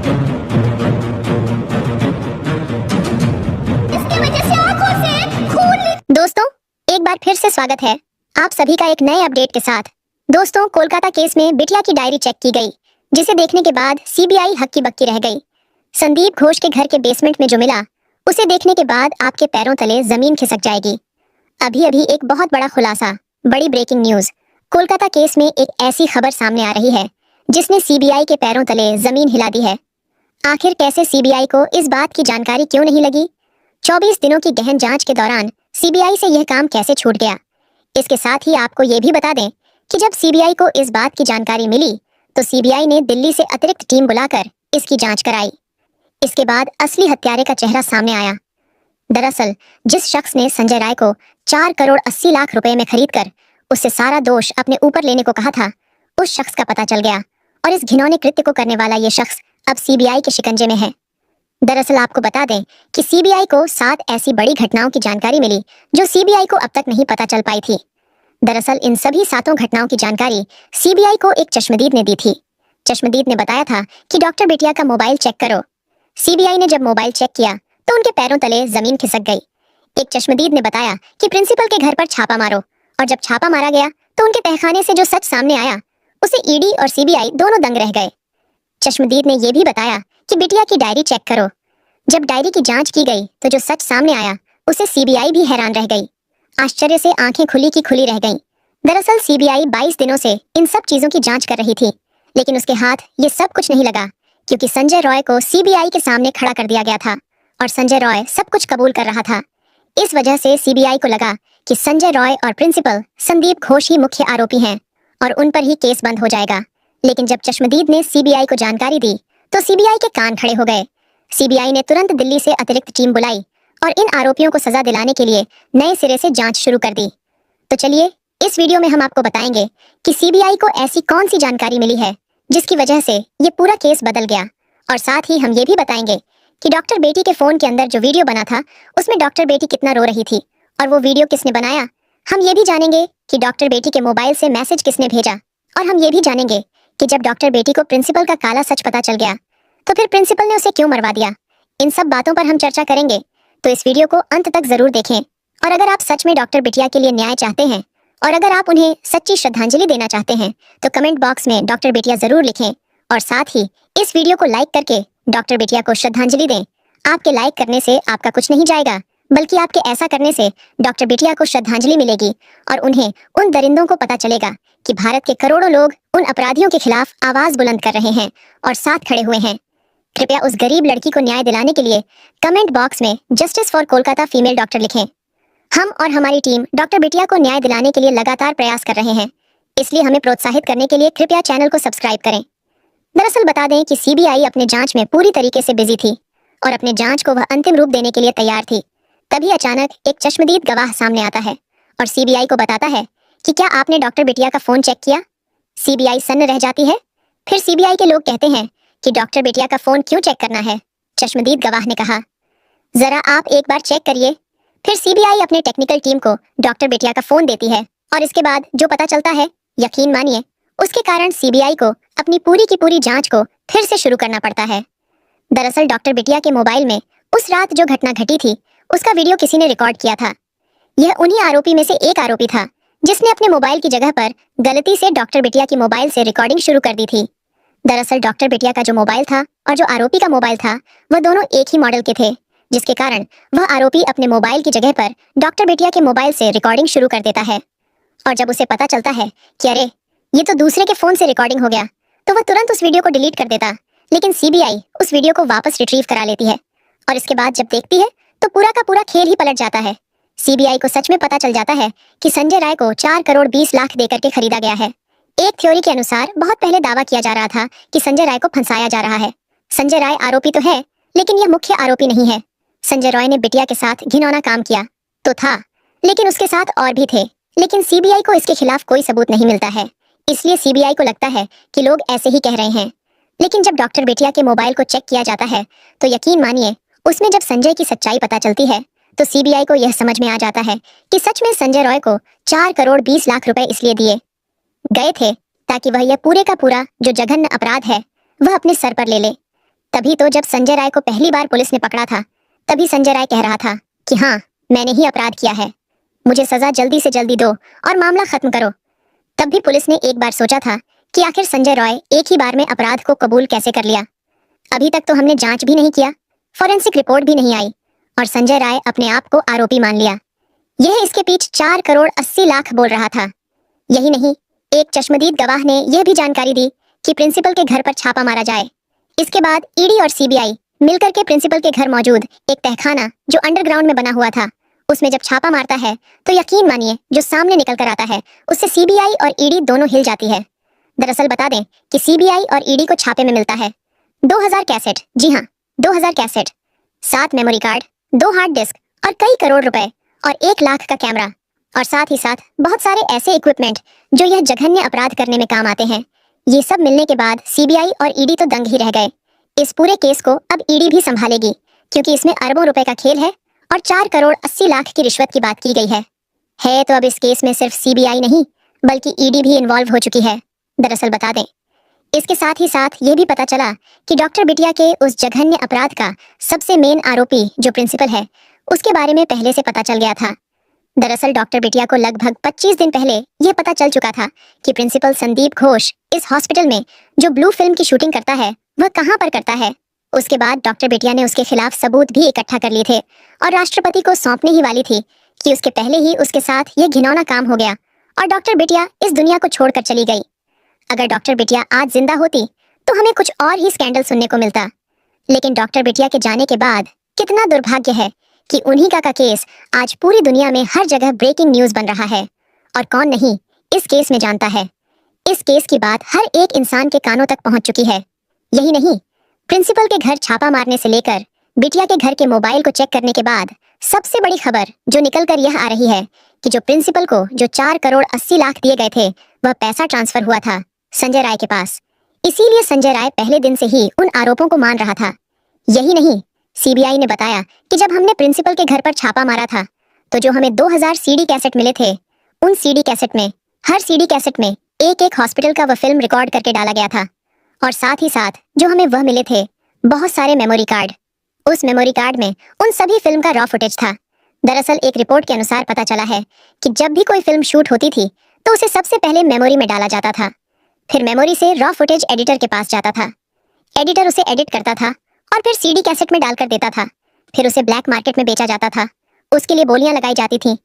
इसकी वजह से आंखों से खून। दोस्तों, एक बार फिर से स्वागत है आप सभी का एक नए अपडेट के साथ। दोस्तों, कोलकाता केस में बिटिया की डायरी चेक की गई, जिसे देखने के बाद सीबीआई हक्की बक्की रह गई। संदीप घोष के घर के बेसमेंट में जो मिला, उसे देखने के बाद आपके पैरों तले जमीन खिसक जाएगी। अभी अभी एक बहुत बड़ा खुलासा, बड़ी ब्रेकिंग न्यूज। कोलकाता केस में एक ऐसी खबर सामने आ रही है जिसने सीबीआई के पैरों तले जमीन हिला दी है। आखिर कैसे सीबीआई को इस बात की जानकारी क्यों नहीं लगी? 24 दिनों की गहन जांच के दौरान सीबीआई से यह काम कैसे छूट गया? इसके साथ ही आपको ये भी बता दें कि जब सीबीआई को इस बात की जानकारी मिली तो सीबीआई ने दिल्ली से अतिरिक्त टीम बुलाकर इसकी जांच कराई। इसके बाद असली हत्यारे का चेहरा सामने आया। दरअसल जिस शख्स ने संजय राय को 4 करोड़ 80 लाख रुपए में खरीदकर उससे सारा दोष अपने ऊपर लेने को कहा था, उस शख्स का पता चल गया और इस घिनौने कृत्य को करने वाला ये शख्स अब सीबीआई के शिकंजे में है। दरअसल आपको बता दें कि सीबीआई को 7 ऐसी बड़ी घटनाओं की जानकारी मिली जो सीबीआई को अब तक नहीं पता चल पाई थी। दरअसल इन सभी 7 घटनाओं की जानकारी सीबीआई को एक चश्मदीद ने दी थी। चश्मदीद ने बताया था कि डॉक्टर बिटिया का मोबाइल चेक करो। सीबीआई ने जब मोबाइल चेक किया तो उनके पैरों तले जमीन खिसक गई। एक चश्मदीद ने बताया कि प्रिंसिपल के घर पर छापा मारो, और जब छापा मारा गया तो उनके तहखाने से जो सच सामने आया उसे ईडी और सीबीआई दोनों दंग रह गए। चश्मदीद ने यह भी बताया कि बिटिया की डायरी चेक करो। जब डायरी की जांच की गई तो जो सच सामने आया उसे सीबीआई भी हैरान रह गई। आश्चर्य से आंखें खुली की खुली रह गईं। दरअसल सीबीआई 22 दिनों से इन सब चीजों की जांच कर रही थी, लेकिन उसके हाथ ये सब कुछ नहीं लगा, क्योंकि संजय रॉय को सीबीआई के सामने खड़ा कर दिया गया था और संजय रॉय सब कुछ कबूल कर रहा था। इस वजह से सीबीआई को लगा कि संजय रॉय और प्रिंसिपल संदीप घोष ही मुख्य आरोपी हैं और उन पर ही केस बंद हो जाएगा। लेकिन जब चश्मदीद ने सीबीआई को जानकारी दी तो सीबीआई के कान खड़े हो गए। सीबीआई ने तुरंत दिल्ली से अतिरिक्त टीम बुलाई और इन आरोपियों को सजा दिलाने के लिए नए सिरे से जांच शुरू कर दी। तो चलिए इस वीडियो में हम आपको बताएंगे कि सीबीआई को ऐसी कौन सी जानकारी मिली है जिसकी वजह से ये पूरा केस बदल गया, और साथ ही हम ये भी बताएंगे कि डॉक्टर बेटी के फोन के अंदर जो वीडियो बना था उसमें डॉक्टर बेटी कितना रो रही थी और वो वीडियो किसने बनाया। हम ये भी जानेंगे कि डॉक्टर बेटी के मोबाइल से मैसेज किसने भेजा, और हम ये भी जानेंगे कि जब डॉक्टर बेटी को प्रिंसिपल का काला सच पता चल गया तो फिर प्रिंसिपल ने उसे क्यों मरवा दिया। इन सब बातों पर हम चर्चा करेंगे, तो इस वीडियो को अंत तक जरूर देखें। और अगर आप सच में डॉक्टर बिटिया के लिए न्याय चाहते हैं और अगर आप उन्हें सच्ची श्रद्धांजलि देना चाहते हैं तो कमेंट बॉक्स में डॉक्टर बिटिया जरूर लिखें, और साथ ही इस वीडियो को लाइक करके डॉक्टर बिटिया को श्रद्धांजलि दें। आपके लाइक करने से आपका कुछ नहीं जाएगा, बल्कि आपके ऐसा करने से डॉक्टर बिटिया को श्रद्धांजलि मिलेगी और उन्हें उन दरिंदों को पता चलेगा कि भारत के करोड़ों लोग उन अपराधियों के खिलाफ आवाज बुलंद कर रहे हैं और साथ खड़े हुए हैं। कृपया उस गरीब लड़की को न्याय दिलाने के लिए कमेंट बॉक्स में justice for Kolkata female doctor लिखें। हम और हमारी टीम डॉक्टर बिटिया को न्याय दिलाने के लिए लगातार प्रयास कर रहे हैं, इसलिए हमें प्रोत्साहित करने के लिए कृपया चैनल को सब्सक्राइब करें। दरअसल बता दें कि सीबीआई अपने जांच में पूरी तरीके से बिजी थी और अपने जांच को वह अंतिम रूप देने के लिए तैयार थी। तभी अचानक एक चश्मदीद गवाह सामने आता है और सीबीआई को बताता है कि क्या आपने डॉक्टर बिटिया का फोन चेक किया। सीबीआई सन्न रह जाती है। फिर सीबीआई के लोग कहते हैं कि डॉक्टर बिटिया का फोन क्यों चेक करना है। चश्मदीद गवाह ने कहा, जरा आप एक बार चेक करिए। फिर सीबीआई अपने टेक्निकल टीम को डॉक्टर बिटिया का फोन देती है और इसके बाद जो पता चलता है, यकीन मानिए उसके कारण सीबीआई को अपनी पूरी की पूरी जांच को फिर से शुरू करना पड़ता है। दरअसल डॉक्टर बिटिया के मोबाइल में उस रात जो घटना घटी थी उसका वीडियो किसी ने रिकॉर्ड किया था। यह उन्हीं आरोपी में से एक आरोपी था जिसने अपने मोबाइल की जगह पर गलती से डॉक्टर बिटिया की मोबाइल से रिकॉर्डिंग शुरू कर दी थी। दरअसल डॉक्टर बिटिया का जो मोबाइल था और जो आरोपी का मोबाइल था वह दोनों एक ही मॉडल के थे, जिसके कारण वह आरोपी अपने मोबाइल की जगह पर डॉक्टर बिटिया के मोबाइल से रिकॉर्डिंग शुरू कर देता है। और जब उसे पता चलता है कि अरे ये तो दूसरे के फोन से रिकॉर्डिंग हो गया, तो वह तुरंत उस वीडियो को डिलीट कर देता। लेकिन सीबीआई उस वीडियो को वापस रिट्रीव करा लेती है और इसके बाद जब देखती है तो पूरा का पूरा खेल ही पलट जाता है। सीबीआई को सच में पता चल जाता है कि संजय राय को 4 करोड़ 20 लाख देकर के खरीदा गया है। एक थ्योरी के अनुसार बहुत पहले दावा किया जा रहा था कि संजय राय को फंसाया जा रहा है। संजय राय आरोपी तो है, लेकिन यह मुख्य आरोपी नहीं है। संजय रॉय ने बिटिया के साथ घिनौना काम किया तो था, लेकिन उसके साथ और भी थे। लेकिन सीबीआई को इसके खिलाफ कोई सबूत नहीं मिलता है, इसलिए सीबीआई को लगता है कि लोग ऐसे ही कह रहे हैं। लेकिन जब डॉक्टर बिटिया के मोबाइल को चेक किया जाता है तो यकीन मानिए उसमें जब संजय की सच्चाई पता चलती है तो सीबीआई को यह समझ में आ जाता है कि सच में संजय रॉय को 4 करोड़ 20 लाख रुपए इसलिए दिए गए थे ताकि वह यह पूरे का पूरा जो जघन्य अपराध है वह अपने सर पर ले ले। तभी तो जब संजय राय को पहली बार पुलिस ने पकड़ा था, तभी संजय राय कह रहा था कि हाँ, मैंने ही अपराध किया है, मुझे सजा जल्दी से जल्दी दो और मामला खत्म करो। तब भी पुलिस ने एक बार सोचा था कि आखिर संजय रॉय एक ही बार में अपराध को कबूल कैसे कर लिया। अभी तक तो हमने जांच भी नहीं किया, फॉरेंसिक रिपोर्ट भी नहीं आई और संजय राय अपने आप को आरोपी मान लिया। यह इसके पीछे 4 करोड़ 80 लाख बोल रहा था। यही नहीं, एक चश्मदीद गवाह ने यह भी जानकारी दी कि प्रिंसिपल के घर पर छापा मारा जाए। इसके बाद ईडी और सीबीआई मिलकर के प्रिंसिपल के घर मौजूद एक तहखाना जो अंडरग्राउंड में बना हुआ था, उसमें जब छापा मारता है तो यकीन मानिए जो सामने निकल कर आता है उससे सीबीआई और ईडी दोनों हिल जाती है। दरअसल बता दें कि सीबीआई और ईडी को छापे में मिलता है 2000 कैसेट, जी हाँ 2000 cassette, 7 memory card, 2 hard disk और कई करोड़ रुपए और 1 लाख का कैमरा और साथ ही साथ बहुत सारे ऐसे इक्विपमेंट जो यह जघन्य अपराध करने में काम आते हैं। ये सब मिलने के बाद सीबीआई और ईडी तो दंग ही रह गए। इस पूरे केस को अब ईडी भी संभालेगी क्योंकि इसमें अरबों रुपए का खेल है और 4 करोड़ 80 लाख की रिश्वत की बात की गई है। तो अब इस केस में सिर्फ सीबीआई नहीं बल्कि ईडी भी इन्वॉल्व हो चुकी है। दरअसल बता दें, इसके साथ ही साथ ये भी पता चला कि डॉक्टर बिटिया के उस जघन्य अपराध का सबसे मेन आरोपी जो प्रिंसिपल है उसके बारे में पहले से पता चल गया था। दरअसल डॉक्टर बिटिया को लगभग 25 दिन पहले यह पता चल चुका था कि प्रिंसिपल संदीप घोष इस हॉस्पिटल में जो ब्लू फिल्म की शूटिंग करता है वह कहाँ पर करता है। उसके बाद डॉक्टर बिटिया ने उसके खिलाफ सबूत भी इकट्ठा कर लिए थे और राष्ट्रपति को सौंपने ही वाली थी कि उसके पहले ही उसके साथ यह घिनौना काम हो गया और डॉक्टर बिटिया इस दुनिया को छोड़कर चली गई। अगर डॉक्टर बिटिया आज जिंदा होती तो हमें कुछ और ही स्कैंडल सुनने को मिलता, लेकिन डॉक्टर बिटिया के जाने के बाद कितना दुर्भाग्य है कि उन्हीं का केस आज पूरी दुनिया में हर जगह ब्रेकिंग न्यूज बन रहा है और कौन नहीं इस केस में जानता है। इस केस की बात हर एक इंसान के कानों तक पहुंच चुकी है। यही नहीं, प्रिंसिपल के घर छापा मारने से लेकर बिटिया के घर के मोबाइल को चेक करने के बाद सबसे बड़ी खबर जो निकल कर यह आ रही है कि जो प्रिंसिपल को जो 4 करोड़ 80 लाख दिए गए थे वह पैसा ट्रांसफर हुआ था संजय राय के पास। इसीलिए संजय राय पहले दिन से ही उन आरोपों को मान रहा था। यही नहीं, सीबीआई ने बताया कि जब हमने प्रिंसिपल के घर पर छापा मारा था तो जो हमें 2000 सीडी कैसेट मिले थे, उन सीडी कैसेट में हर सीडी कैसेट में एक एक हॉस्पिटल का वह फिल्म रिकॉर्ड करके डाला गया था और साथ ही साथ जो हमें वह मिले थे बहुत सारे मेमोरी कार्ड। उस मेमोरी कार्ड में उन सभी फिल्म का रॉ फुटेज था। दरअसल एक रिपोर्ट के अनुसार पता चला है कि जब भी कोई फिल्म शूट होती थी तो उसे सबसे पहले मेमोरी में डाला जाता था, फिर मेमोरी से रॉ फुटेज एडिटर के पास जाता था, एडिटर उसे एडिट करता था और फिर सीडी कैसेट में डालकर देता था, फिर उसे ब्लैक मार्केट में बेचा जाता था, उसके लिए बोलियां लगाई जाती थीं।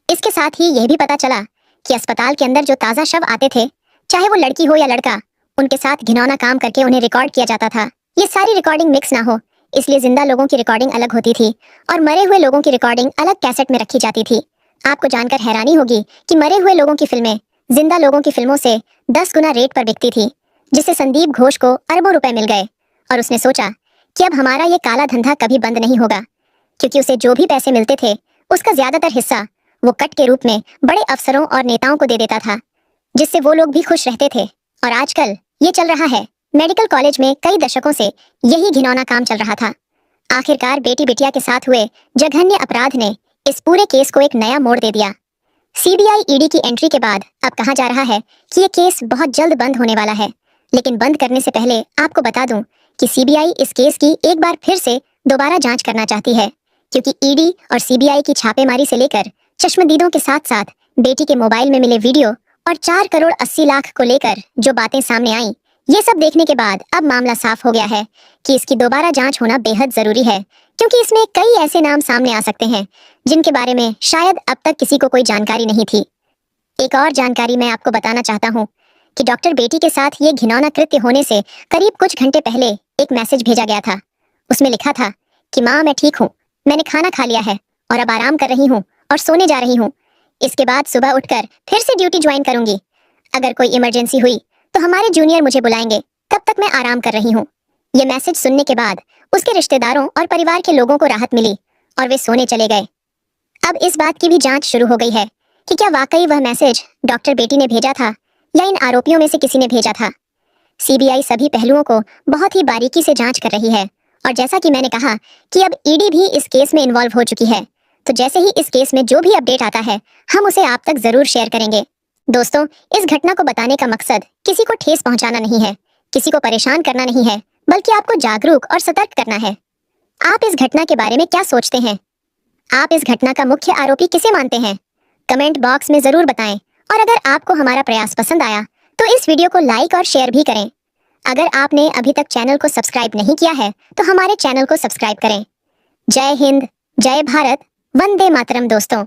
इसके साथ ही यह भी पता चला कि अस्पताल के अंदर जो ताज़ा शव आते थे, चाहे वो लड़की हो या लड़का, उनके साथ घिनौना काम करके उन्हें रिकॉर्ड किया जाता था। ये सारी रिकॉर्डिंग मिक्स ना हो इसलिए जिंदा लोगों की रिकॉर्डिंग अलग होती थी और मरे हुए लोगों की रिकॉर्डिंग अलग कैसेट में रखी जाती थी। आपको जानकर हैरानी होगी कि मरे हुए लोगों की फिल्में जिंदा लोगों की फिल्मों से 10 गुना रेट पर बिकती थी, जिससे संदीप घोष को अरबों रुपए मिल गए और उसने सोचा कि अब हमारा ये काला धंधा कभी बंद नहीं होगा, क्योंकि उसे जो भी पैसे मिलते थे उसका ज्यादातर हिस्सा वो कट के रूप में बड़े अफसरों और नेताओं को दे देता था, जिससे वो लोग भी खुश रहते थे। और आजकल ये चल रहा है, मेडिकल कॉलेज में कई दशकों से यही घिनौना काम चल रहा था। आखिरकार बेटी बिटिया के साथ हुए जघन्य अपराध ने इस पूरे केस को एक नया मोड़ दे दिया। सीबीआई ईडी की एंट्री के बाद अब कहा जा रहा है कि ये केस बहुत जल्द बंद होने वाला है, लेकिन बंद करने से पहले आपको बता दूं कि सीबीआई इस केस की एक बार फिर से दोबारा जांच करना चाहती है, क्योंकि ईडी और सीबीआई की छापेमारी से लेकर चश्मदीदों के साथ साथ बेटी के मोबाइल में मिले वीडियो और 4 करोड़ 80 लाख को लेकर जो बातें सामने आई, ये सब देखने के बाद अब मामला साफ हो गया है कि इसकी दोबारा जांच होना बेहद जरूरी है, क्योंकि इसमें कई ऐसे नाम सामने आ सकते हैं जिनके बारे में शायद अब तक किसी को कोई जानकारी नहीं थी। एक और जानकारी मैं आपको बताना चाहता हूँ कि डॉक्टर बेटी के साथ ये घिनौना कृत्य होने से करीब कुछ घंटे पहले एक मैसेज भेजा गया था। उसमें लिखा था कि माँ मैं ठीक हूँ, मैंने खाना खा लिया है और अब आराम कर रही हूँ और सोने जा रही हूँ। इसके बाद सुबह उठकर फिर से ड्यूटी ज्वाइन करूंगी। अगर कोई इमरजेंसी हुई तो हमारे जूनियर मुझे बुलाएंगे, तब तक मैं आराम कर रही हूँ। ये मैसेज सुनने के बाद उसके रिश्तेदारों और परिवार के लोगों को राहत मिली और वे सोने चले गए। अब इस बात की भी जांच शुरू हो गई है कि क्या वाकई वह मैसेज डॉक्टर बेटी ने भेजा था या इन आरोपियों में से किसी ने भेजा था। सीबीआई सभी पहलुओं को बहुत ही बारीकी से जांच कर रही है और जैसा कि मैंने कहा कि अब ईडी भी इस केस में इन्वॉल्व हो चुकी है, तो जैसे ही इस केस में जो भी अपडेट आता है हम उसे आप तक जरूर शेयर करेंगे। दोस्तों, इस घटना को बताने का मकसद किसी को ठेस पहुंचाना नहीं है, किसी को परेशान करना नहीं है, बल्कि आपको जागरूक और सतर्क करना है। आप इस घटना के बारे में क्या सोचते हैं? आप इस घटना का मुख्य आरोपी किसे मानते हैं? कमेंट बॉक्स में जरूर बताएं। और अगर आपको हमारा प्रयास पसंद आया तो इस वीडियो को लाइक और शेयर भी करें। अगर आपने अभी तक चैनल को सब्सक्राइब नहीं किया है तो हमारे चैनल को सब्सक्राइब करें। जय हिंद, जय भारत, वंदे मातरम दोस्तों।